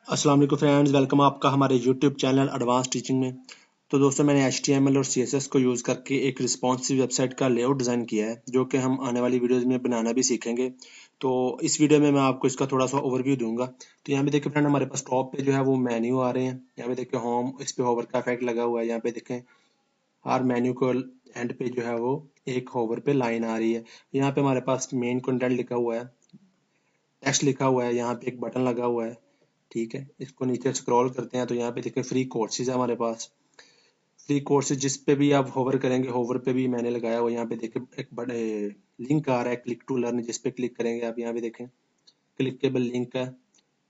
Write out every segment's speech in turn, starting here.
अस्सलाम वालेकुम friends, welcome आपका हमारे यूट्यूब चैनल एडवांस टीचिंग में। तो दोस्तों, मैंने HTML और CSS को यूज़ करके एक रिस्पॉन्सिव वेबसाइट का लेआउट डिज़ाइन किया है, जो कि हम आने वाली वीडियोज़ में बनाना भी सीखेंगे। तो इस वीडियो में मैं आपको इसका थोड़ा सा ओवरव्यू दूंगा। तो यहाँ पे देखिए फ्रेंड, हमारे पास टॉप पे जो है वो मेन्यू आ रहे हैं। यहाँ पे देखिए होम, इस पे होवर का इफेक्ट लगा हुआ है। यहाँ पे देखें हर मेन्यू को एंड पे जो है वो एक होवर पे लाइन आ रही है। यहाँ पे हमारे पास मेन कंटेंट लिखा हुआ है, टेक्स्ट लिखा हुआ है, यहाँ पे एक बटन लगा हुआ है। ठीक है, इसको नीचे स्क्रॉल करते हैं तो यहाँ पे देखिए फ्री कोर्सेज है हमारे पास। फ्री कोर्सेज जिस पे भी आप होवर करेंगे, होवर पे भी मैंने लगाया हुआ। यहाँ पे देखिए एक बड़े लिंक आ रहा है, क्लिक टू लर्न, जिस पे क्लिक करेंगे आप यहाँ पे देखें क्लिकेबल लिंक है।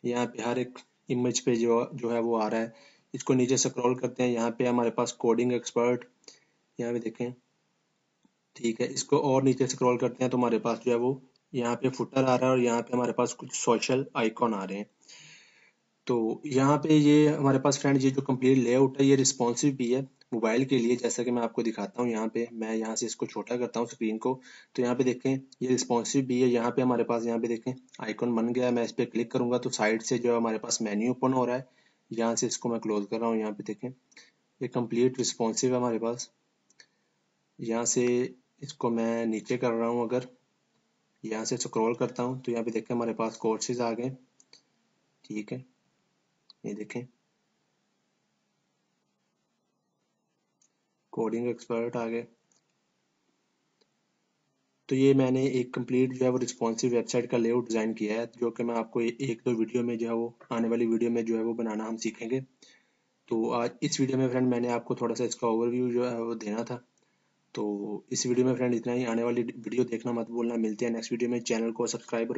यहाँ पे हर एक इमेज पे जो जो है वो आ रहा है। इसको नीचे स्क्रॉल करते हैं, यहाँ पे हमारे पास कोडिंग एक्सपर्ट, यहाँ पे देखें। ठीक है, इसको और नीचे स्क्रॉल करते हैं तो हमारे पास जो है वो यहाँ पे फुटर आ रहा है और यहाँ पे हमारे पास कुछ सोशल आइकॉन आ रहे हैं। तो यहाँ पे ये हमारे पास फ्रेंड, ये जो कंप्लीट लेआउट है ये रिस्पॉन्सिव भी है मोबाइल के लिए, जैसा कि मैं आपको दिखाता हूँ। यहाँ पे मैं यहाँ से इसको छोटा करता हूँ स्क्रीन को, तो यहाँ पे देखें ये रिस्पॉन्सिव भी है। यहाँ पे हमारे पास, यहाँ पे देखें आइकॉन बन गया है। मैं इस पर क्लिक करूंगा तो साइड से जो है हमारे पास मेन्यू ओपन हो रहा है। यहाँ से इसको मैं क्लोज कर रहा हूँ। यहाँ पे देखें ये कंप्लीट रिस्पॉन्सिव है हमारे पास। यहाँ से इसको मैं नीचे कर रहा हूँ, अगर यहाँ से स्क्रॉल करता हूँ तो यहाँ पे देखें हमारे पास कोर्सेज आ गए। ठीक है, ये देखें कोडिंग एक्सपर्ट आ गए। तो ये मैंने एक कंप्लीट जो है वो रिस्पॉन्सिव वेबसाइट का लेआउट डिज़ाइन किया है, जो कि मैं आपको एक दो वीडियो में जो है वो आने वाली वीडियो में जो है वो बनाना हम सीखेंगे। तो आज इस वीडियो में फ्रेंड मैंने आपको थोड़ा सा इसका ओवरव्यू जो है वो देना था। तो इस वीडियो में फ्रेंड इतना ही। आने वाली वीडियो देखना मत भूलना। मिलते हैं नेक्स्ट वीडियो में। चैनल को सब्सक्राइब